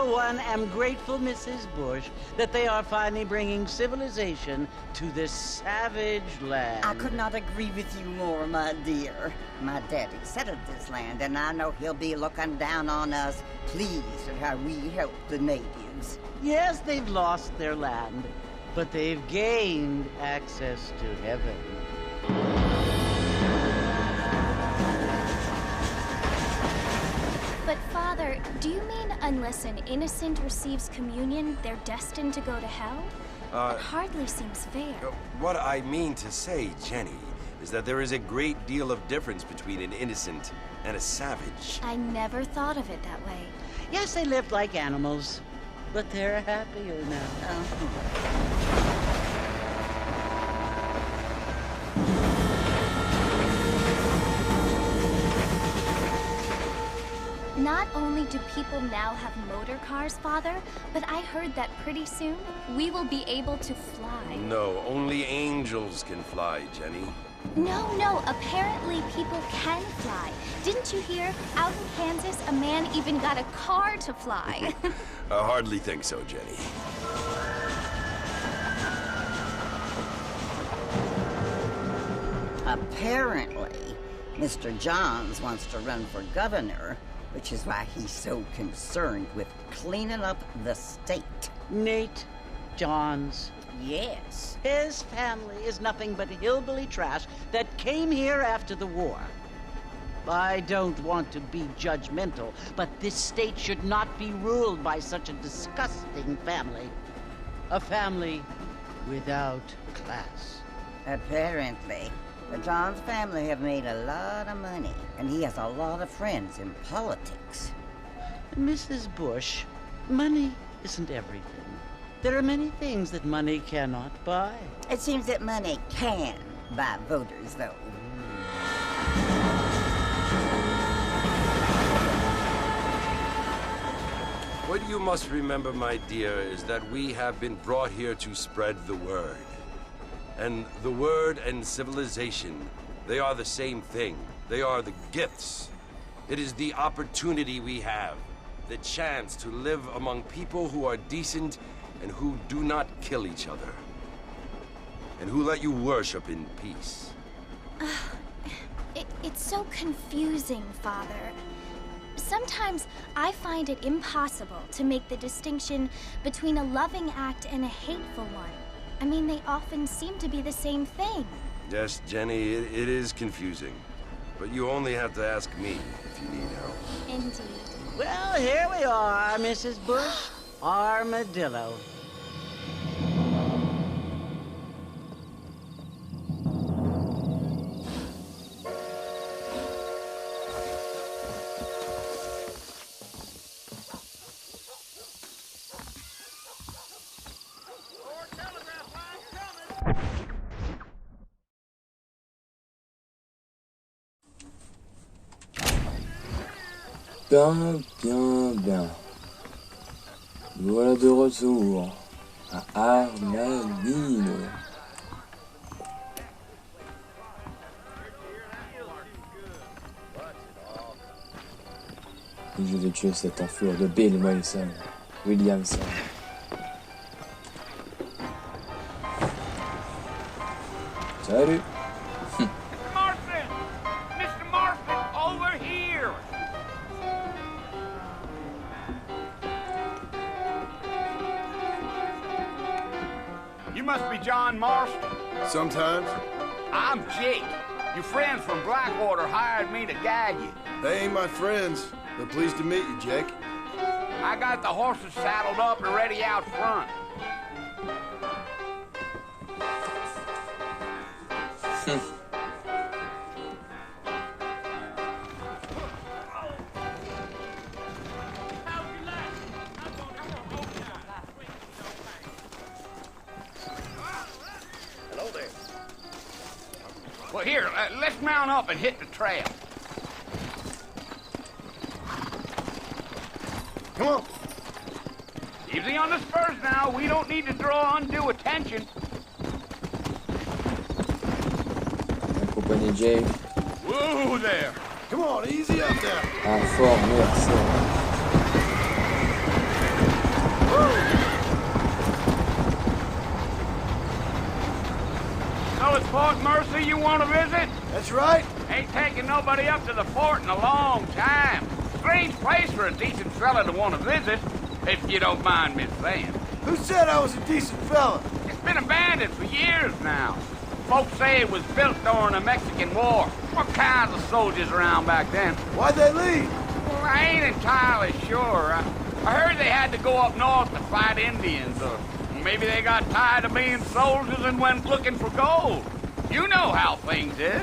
for one, am grateful, Mrs. Bush, that they are finally bringing civilization to this savage land. I could not agree with you more, my dear. My daddy settled this land, and I know he'll be looking down on us, pleased at how we help the natives. Yes, they've lost their land, but they've gained access to heaven. But, Father, do you mean unless an innocent receives communion, they're destined to go to hell? That hardly seems fair. What I mean to say, Jenny, is that there is a great deal of difference between an innocent and a savage. I never thought of it that way. Yes, they lived like animals, but they're happier now. Not only do people now have motor cars, Father, but I heard that pretty soon we will be able to fly. No, only angels can fly, Jenny. No, apparently people can fly. Didn't you hear? Out in Kansas, a man even got a car to fly. I hardly think so, Jenny. Apparently, Mr. Johns wants to run for governor, which is why he's so concerned with cleaning up the state. Nate Johns. Yes. His family is nothing but hillbilly trash that came here after the war. I don't want to be judgmental, but this state should not be ruled by such a disgusting family. A family without class. Apparently. The Johns family have made a lot of money, and he has a lot of friends in politics. Mrs. Bush, money isn't everything. There are many things that money cannot buy. It seems that money can buy voters, though. What you must remember, my dear, is that we have been brought here to spread the word. And the word and civilization, they are the same thing. They are the gifts. It is the opportunity we have, the chance to live among people who are decent and who do not kill each other, and who let you worship in peace. It's so confusing, Father. Sometimes I find it impossible to make the distinction between a loving act and a hateful one. I mean, they often seem to be the same thing. Yes, Jenny, it is confusing. But you only have to ask me if you need help. Indeed. Well, here we are, Mrs. Bush. Armadillo. Bien. Nous voilà de retour à Armadillo. Et je vais tuer cet enflure de Bill Williamson. Salut. Mr. Marston, over here! You must be John Marston. Sometimes. I'm Jake. Your friends from Blackwater hired me to guide you. They ain't my friends. They're pleased to meet you, Jake. I got the horses saddled up and ready out front. Hello there. Well, here, let's mount up and hit the trail. Come on. Easy on the spurs now. We don't need to draw undue attention. Accompagné Jake. Whoa there. Come on, easy up now. Un fort merci. So it's Fort Mercy you want to visit? That's right. Ain't taking nobody up to the fort in a long time. Strange place for a decent fella to want to visit, if you don't mind me saying. Who said I was a decent fella? It's been abandoned for years now. Folks say it was built during the Mexican War. What kinds of soldiers around back then? Why'd they leave? Well, I ain't entirely sure. I heard they had to go up north to fight Indians, or maybe they got tired of being soldiers and went looking for gold. You know how things is.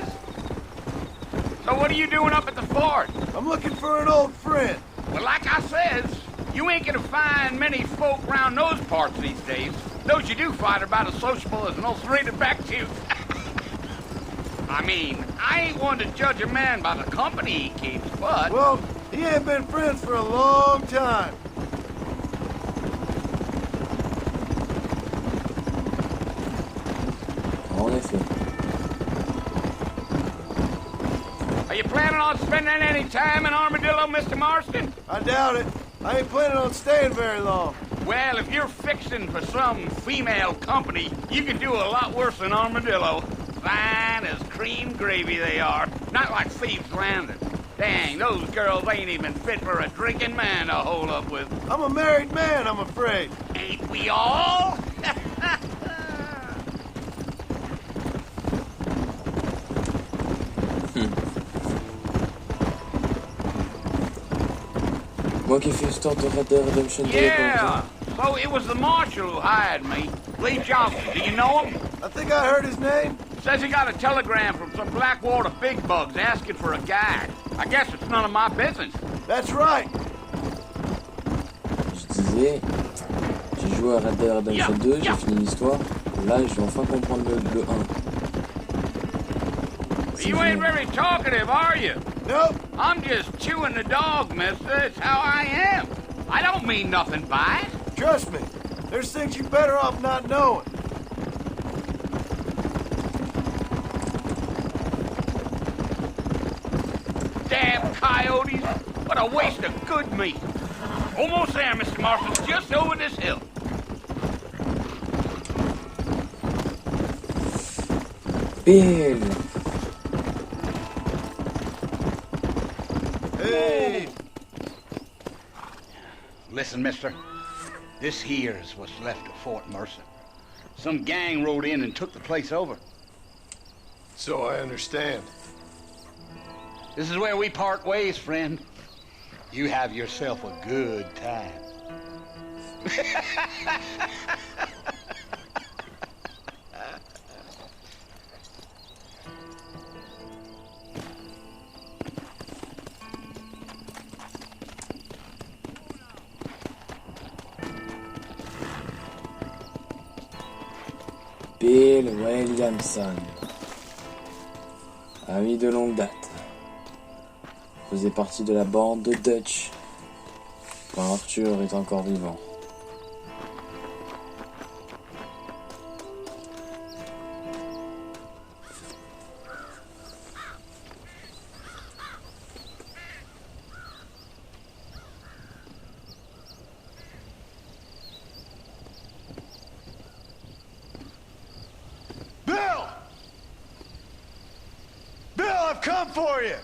So what are you doing up at the fort? I'm looking for an old friend. Well, like I says, you ain't gonna find many folk around those parts these days. Those you do find are about as sociable as an old serrated back tooth. I mean, I ain't one to judge a man by the company he keeps, but... Well, he ain't been friends for a long time. En effet. Are you planning on spending any time in Armadillo, Mr. Marston? I doubt it. I ain't planning on staying very long. Well, if you're fixing for some female company, you can do a lot worse than Armadillo. Fine as cream gravy they are. Not like Thieves' Landing. Dang, those girls ain't even fit for a drinking man to hole up with. I'm a married man, I'm afraid. Ain't we all? Moi qui fais ce tour de Red Dead Redemption 2. Yeah, so it was the marshal who hired me. Lee Johnson, do you know him? I think I heard his name. Says he got a telegram from some Blackwater big bugs asking for a guide. I guess it's none of my business. That's right. Je disais, j'ai joué à Red Dead Redemption 2, j'ai fini l'histoire. Là, je vais enfin comprendre le 1. You ain't very talkative, are you? Nope. I'm just chewing the dog, mister. It's how I am. I don't mean nothing by it. Trust me. There's things you better off not knowing. Damn coyotes. What a waste of good meat. Almost there, Mr. Marston. Just over this hill. Bill! Hey! Listen, mister. This here's what's left of Fort Mercer. Some gang rode in and took the place over. So I understand. This is where we part ways, friend. You have yourself a good time. Bill Williamson. Ami de longue date. Faisait partie de la bande de Dutch quand Arthur est encore vivant. Bill! Bill, I've come for you!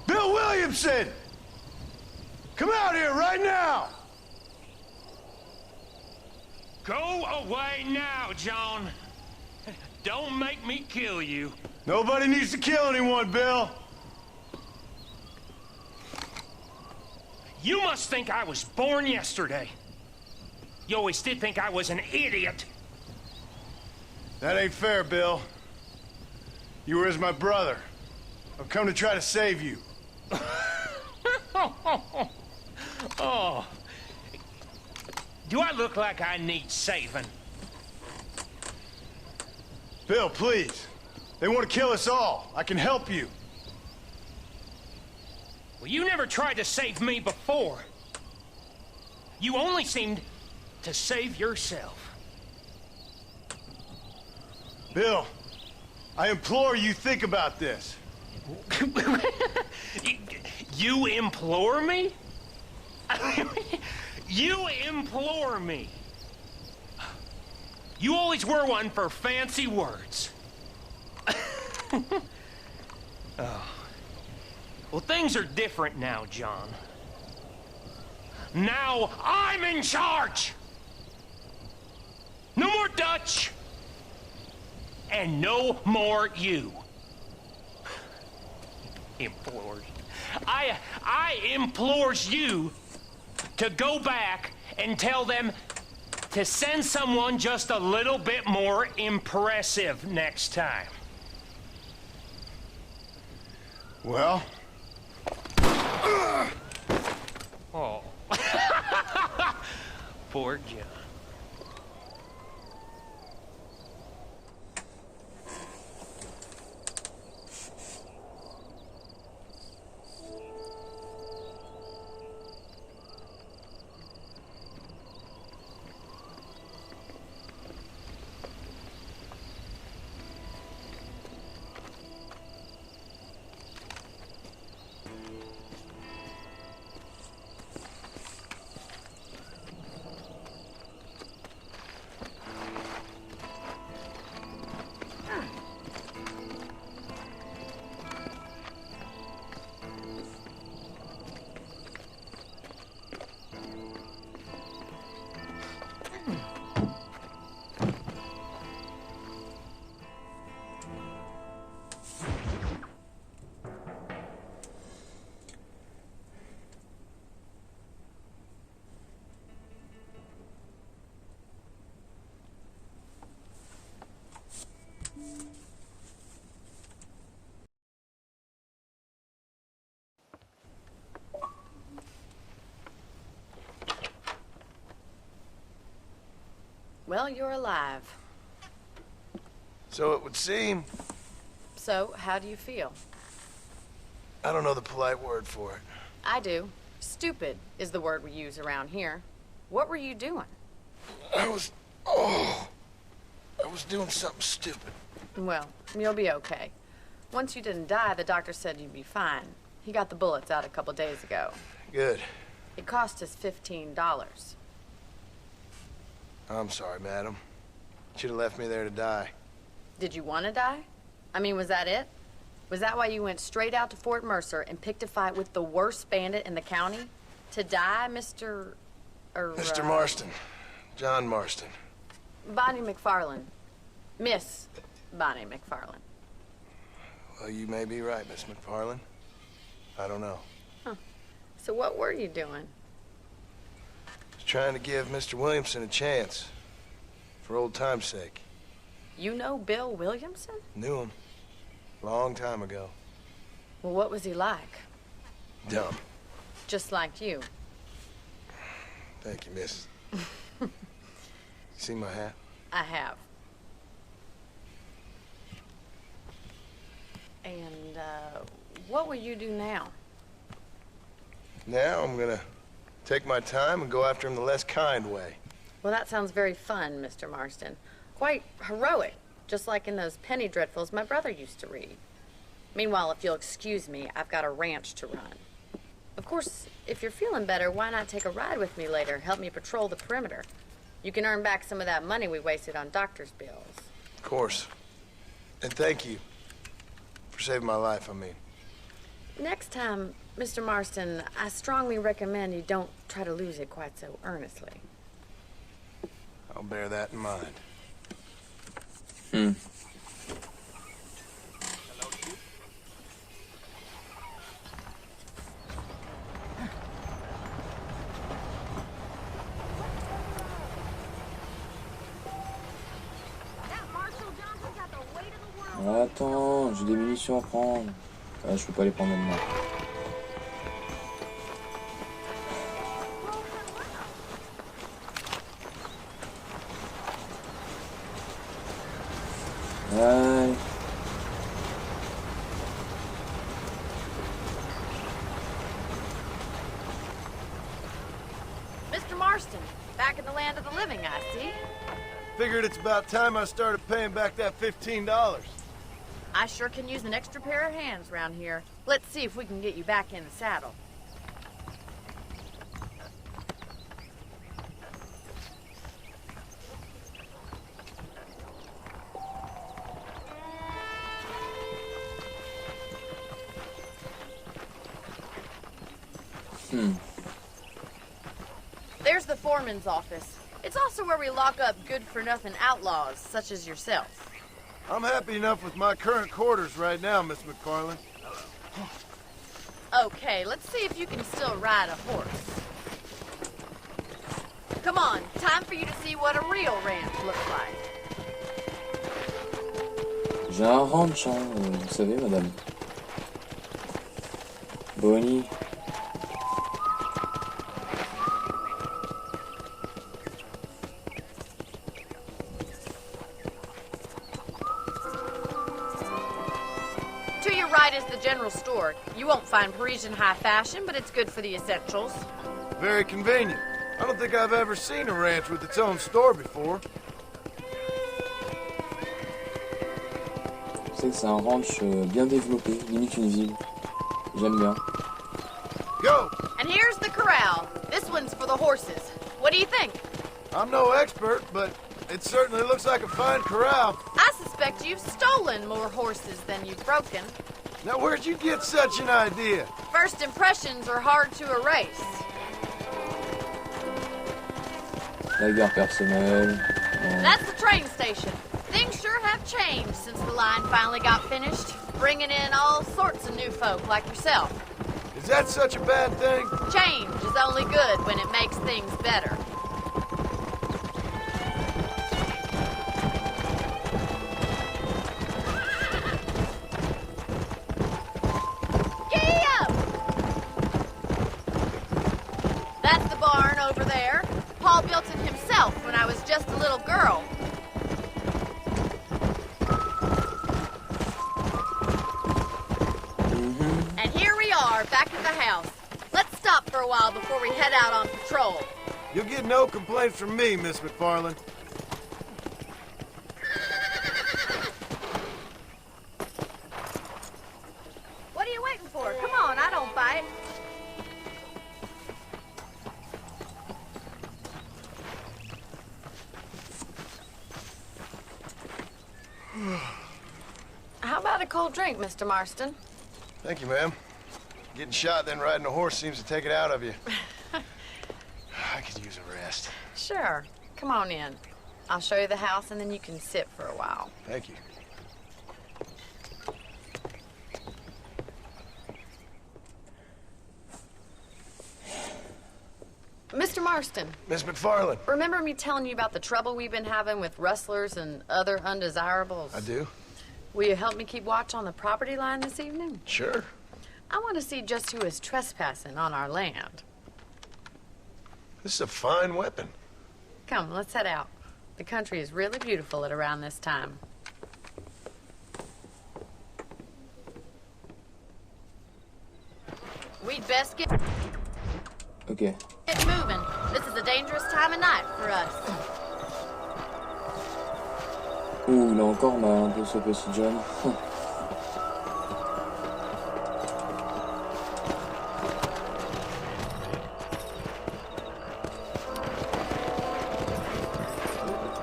Bill Williamson! Come out here right now! Go away now, John. Don't make me kill you. Nobody needs to kill anyone, Bill. You must think I was born yesterday. You always did think I was an idiot. That ain't fair, Bill. You were as my brother. I've come to try to save you. Oh. Do I look like I need saving? Bill, please. They want to kill us all. I can help you. Well, you never tried to save me before. You only seemed to save yourself. Bill, I implore you, think about this. You implore me? You implore me. You always were one for fancy words. Oh. Well, things are different now, John. Now I'm in charge! No more Dutch! And no more you. Implores. I implores you to go back and tell them to send someone just a little bit more impressive next time. Well? Oh. Poor John. Well, you're alive. So it would seem. So, how do you feel? I don't know the polite word for it. I do. Stupid is the word we use around here. What were you doing? I was doing something stupid. Well, you'll be okay. Once you didn't die, the doctor said you'd be fine. He got the bullets out a couple days ago. Good. It cost us $15. I'm sorry, madam. Should have left me there to die. Did you want to die? I mean, was that it? Was that why you went straight out to Fort Mercer and picked a fight with the worst bandit in the county? To die, Mr. Mr. Marston. John Marston. Bonnie McFarlane. Miss Bonnie McFarlane. Well, you may be right, Miss McFarlane. I don't know. Huh. So what were you doing? Just trying to give Mr. Williamson a chance. For old time's sake. You know Bill Williamson? Knew him. Long time ago. Well, what was he like? Dumb. Just like you. Thank you, miss. You see my hat? I have. And, what will you do now? Now I'm gonna take my time and go after him the less kind way. Well, that sounds very fun, Mr. Marston. Quite heroic, just like in those penny dreadfuls my brother used to read. Meanwhile, if you'll excuse me, I've got a ranch to run. Of course, if you're feeling better, why not take a ride with me later? Help me patrol the perimeter. You can earn back some of that money we wasted on doctor's bills. Of course. And thank you for saving my life, I mean. Next time, Mr. Marston, I strongly recommend you don't try to lose it quite so earnestly. I'll bear that in mind. Attends, j'ai des munitions à prendre. Ah, je peux pas les prendre maintenant. Ouais. Mr. Marston, back in the land of the living, I see. Figured it's about time I started paying back that $15. I sure can use an extra pair of hands around here. Let's see if we can get you back in the saddle. There's the foreman's office. It's also where we lock up good-for-nothing outlaws, such as yourself. I'm happy enough with my current quarters right now, Miss McFarland. Okay, let's see if you can still ride a horse. Come on, time for you to see what a real ranch looks like. J'ai un ranch, hein, vous savez, madame. Bonnie. To your right is the general store. You won't find Parisian high fashion, but it's good for the essentials. Very convenient. I don't think I've ever seen a ranch with its own store before. Je sais que c'est un ranch bien développé, limite une ville. J'aime bien. Go! And here's the corral. This one's for the horses. What do you think? I'm no expert, but it certainly looks like a fine corral. I suspect you've stolen more horses than you've broken. Now, where'd you get such an idea? First impressions are hard to erase. La gare personnelle. That's the train station. Things sure have changed since the line finally got finished, bringing in all sorts of new folk like yourself. Is that such a bad thing? Change is only good when it makes things better. That's the barn over there. Paul built it himself when I was just a little girl. And here we are, back at the house. Let's stop for a while before we head out on patrol. You'll get no complaints from me, Miss McFarland. What are you waiting for? Come on, I don't bite. How about a cold drink, Mr. Marston? Thank you, ma'am. Getting shot, then riding a horse seems to take it out of you. I could use a rest. Sure. Come on in. I'll show you the house, and then you can sit for a while. Thank you. Mr. Marston. Miss McFarland. Remember me telling you about the trouble we've been having with rustlers and other undesirables? I do. Will you help me keep watch on the property line this evening? Sure. I want to see just who is trespassing on our land. This is a fine weapon. Come, let's head out. The country is really beautiful at around this time. We'd best get Ok. moving. This is a dangerous time of night for us. Ouh, il a encore mal un peu ce petit John.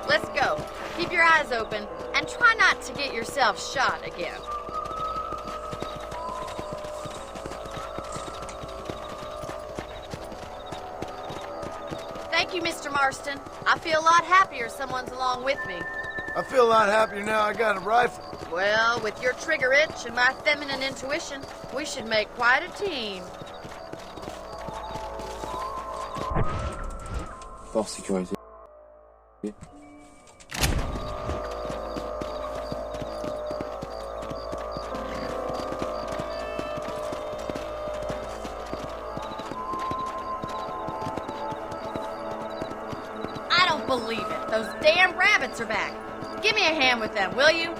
Let's go. Keep your eyes open and try not to get yourself shot again. Thank you, Mr. Marston. I feel a lot happier someone's along with me. I feel a lot happier now I got a rifle. Well, with your trigger itch and my feminine intuition, we should make quite a team. Force sécurité. I don't believe it. Those damn rabbits are back. Give me a hand with them, will you?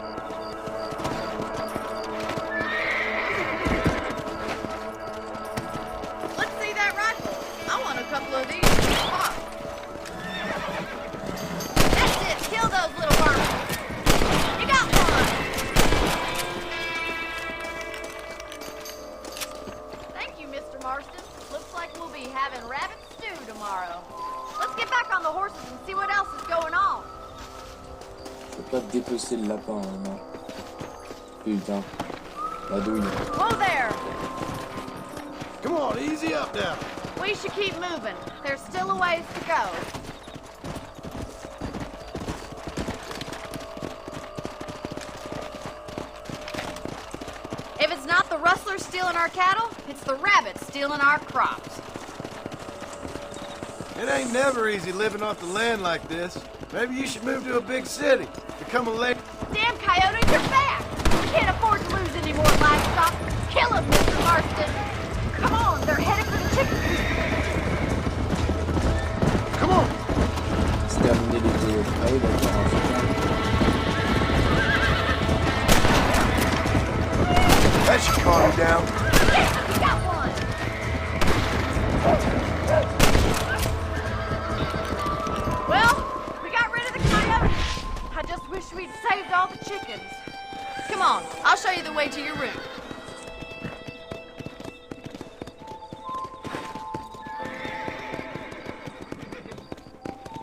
Let's see that rifle. I want a couple of these. Pop. That's it. Kill those little vermin. You got one. Thank you, Mr. Marston. Looks like we'll be having rabbit stew tomorrow. Let's get back on the horses and see what else is going on. Je peux pas dépecer le lapin, hein, non. Putain. La douille. Whoa there. Come on, easy up now. We should keep moving. There's still a ways to go. If it's not the rustlers stealing our cattle, it's the rabbits stealing our crops. It ain't never easy living off the land like this. Maybe you should move to a big city. Become a lady. Damn coyote, you're back! We can't afford to lose any more livestock. Kill them, Mr. Marston. Come on, they're headed for the chicken coop. Come on! C'est terminé les deux. Ah oui, d'accord. That should calm you down. Yeah, we got one! Well, we got rid of the coyote. I just wish we'd saved all the chickens. Come on, I'll show you the way to your room.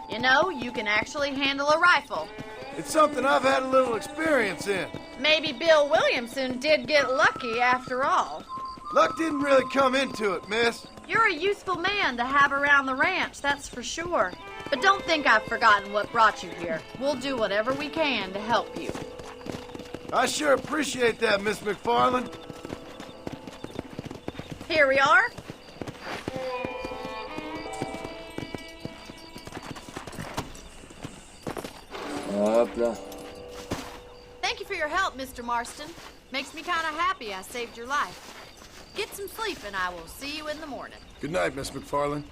You know, you can actually handle a rifle. It's something I've had a little experience in. Maybe Bill Williamson did get lucky after all. Luck didn't really come into it, miss. You're a useful man to have around the ranch, that's for sure. But don't think I've forgotten what brought you here. We'll do whatever we can to help you. I sure appreciate that, Miss McFarland. Here we are. Hop là. Thank you for your help, Mr. Marston. Makes me kind of happy I saved your life. Get some sleep and I will see you in the morning. Good night, Miss McFarland.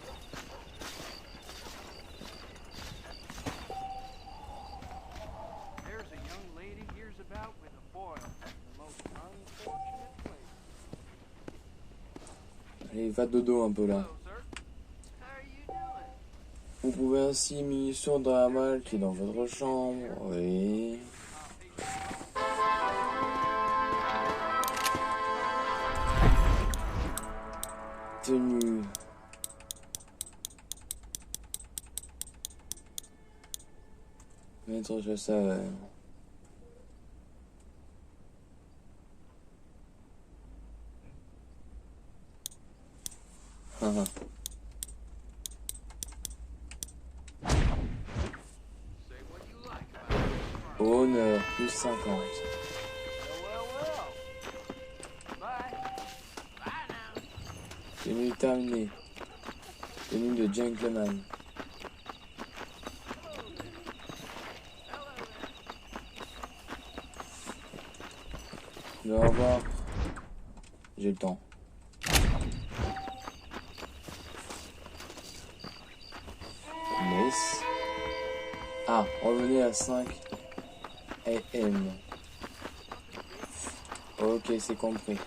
There's a young lady hears about with a boil in the most unfortunate place. Allez, va dodo un peu là. Hello, sir. How are you doing? Vous pouvez ainsi mis sur la malle qui est dans votre chambre. Oui. Tenue. Maître chasseur. Haha. Honneur, plus 50. Tenue terminée. Tenue de gentleman. Au revoir. J'ai le temps. Nice. Ah, revenez à 5 AM. Ok, c'est compris.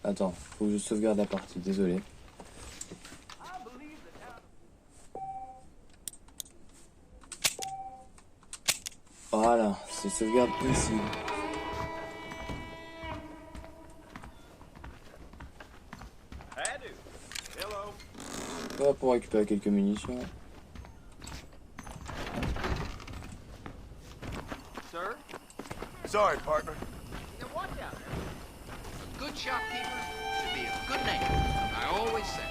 Attends, faut que je sauvegarde la partie, désolé. Voilà, c'est sauvegarde ici. Voilà pour récupérer quelques munitions. Sir? Sorry, partner. Good shopkeeper should be a good name. I always say.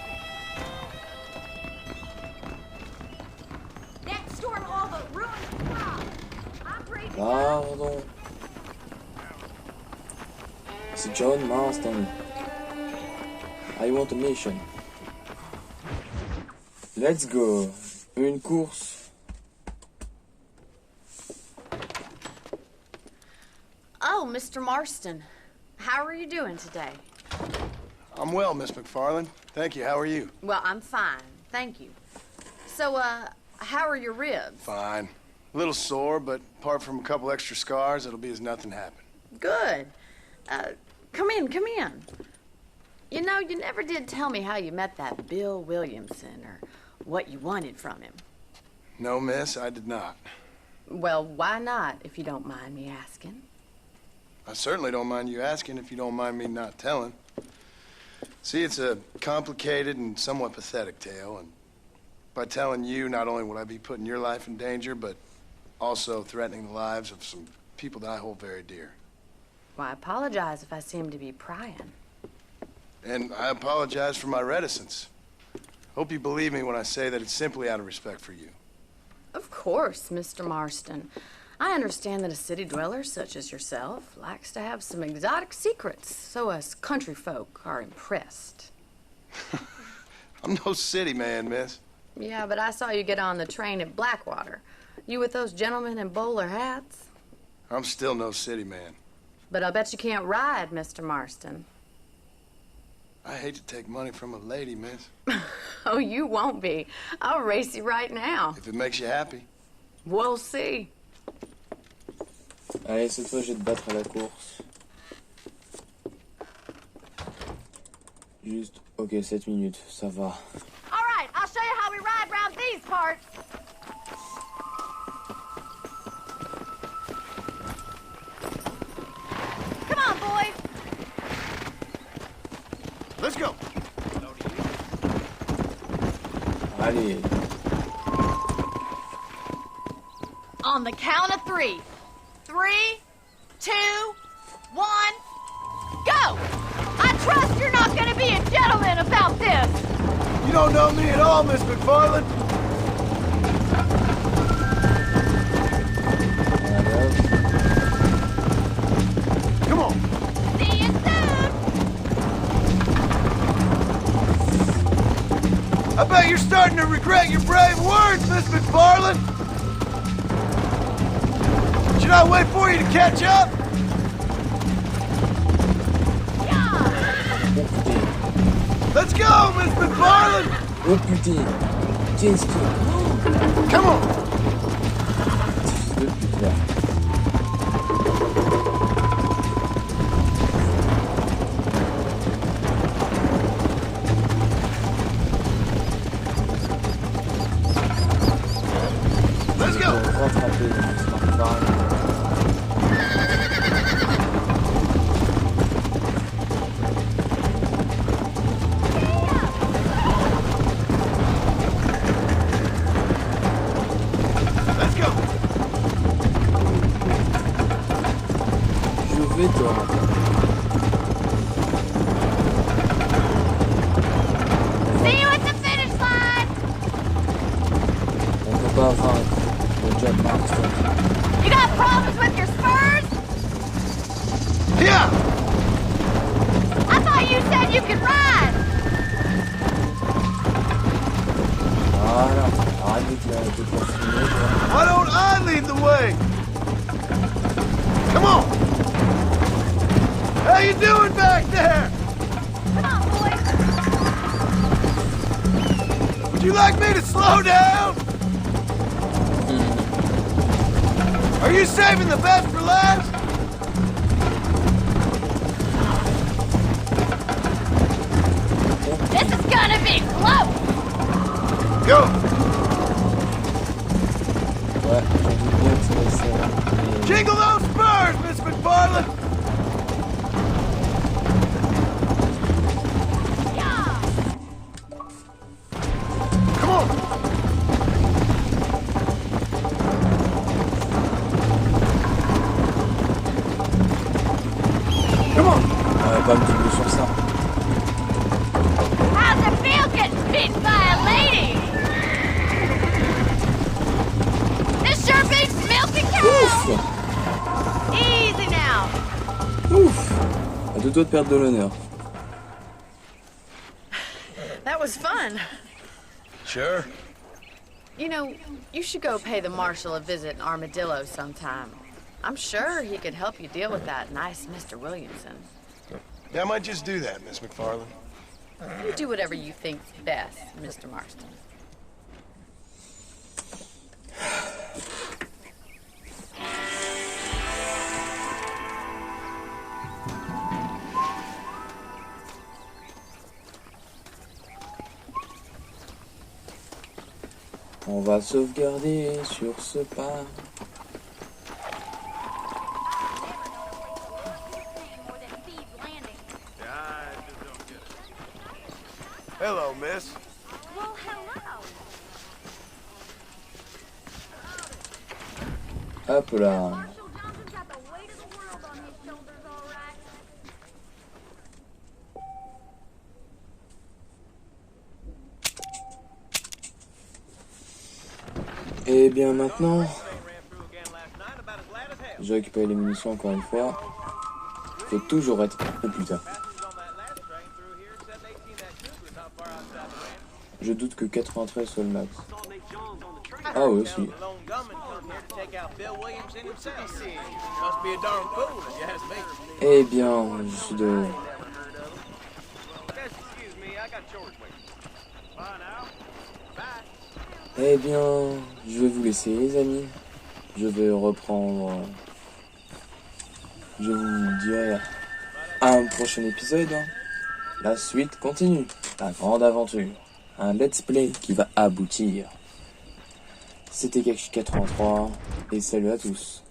Next storm all but ruined the crop. I'm breaking Pardon. C'est John Marston. I want a mission. Let's go. Une course. Oh, Mr. Marston. How are you doing today? I'm well, Miss McFarland. Thank you. How are you? Well, I'm fine. Thank you. So, how are your ribs? Fine. A little sore, but apart from a couple extra scars, it'll be as nothing happened. Good. Come in, come in. You know, you never did tell me how you met that Bill Williamson or what you wanted from him. No, miss, I did not. Well, why not, if you don't mind me asking? I certainly don't mind you asking if you don't mind me not telling. See, it's a complicated and somewhat pathetic tale, and by telling you, not only would I be putting your life in danger, but also threatening the lives of some people that I hold very dear. Well, I apologize if I seem to be prying. And I apologize for my reticence. Hope you believe me when I say that it's simply out of respect for you. Of course, Mr. Marston. I understand that a city dweller such as yourself likes to have some exotic secrets, so us country folk are impressed. I'm no city man, miss. Yeah, but I saw you get on the train at Blackwater. You with those gentlemen in bowler hats? I'm still no city man. But I'll bet you can't ride, Mr. Marston. I hate to take money from a lady, miss. Oh, you won't be. I'll race you right now. If it makes you happy. We'll see. Allez, cette fois, je vais te battre à la course. Juste, ok, 7 minutes, ça va. All right, I'll show you how we ride around these parts. Come on, boys. Let's go. Allez. On the count of 3. 3, 2, 1, go! I trust you're not gonna be a gentleman about this. You don't know me at all, Miss McFarland. Come on. See you soon. I bet you're starting to regret your brave words, Miss McFarland. Should I wait for you to catch up? Yeah. Let's go, Miss McFarland. Oh putain. Qu'est-ce que... Come on. Le putain. Let's go. Rattraper mon smartphone. Let's go. Je vais te rattraper. See you at the finish line. On peut pas vaincre le John Marston. You got problems with your spurs? Yeah. I thought you said you could ride. Voilà. Arrête de continuer. Why don't I lead the way? Come on. How you doing back there? Come on, boys. Would you like me to slow down? Are you saving the best for last? This is gonna be close. Go. Ouais, j'ai vu bien que ça va se... Jingle those spurs, Miss McFarland. Yeah. Come on. Come on. On va pas me tomber sur ça. How's it feel getting beaten by a lady? This sure beats milking cows. Ouf. Easy now. Ouf. À deux doigts de perdre de l'honneur. That was fun. Sure. You know, you should go pay the marshal a visit in Armadillo sometime. I'm sure he could help you deal with that nice Mr. Williamson. Yeah, I might just do that, Miss McFarland. You do whatever you think's best, Mr. Marston. On va sauvegarder sur ce pas. Hello, miss. Well, hello. Hop là. Et bien maintenant, j'ai récupéré les munitions encore une fois. Faut toujours être... Oh putain. Je doute que 93 soit le max. Ah oui aussi. Eh bien, je suis de... Eh bien, je vais vous laisser les amis. Je vais reprendre... Je vous dirai à un prochain épisode. La suite continue. La grande aventure. Un let's play qui va aboutir. C'était Kekchi83 et salut à tous.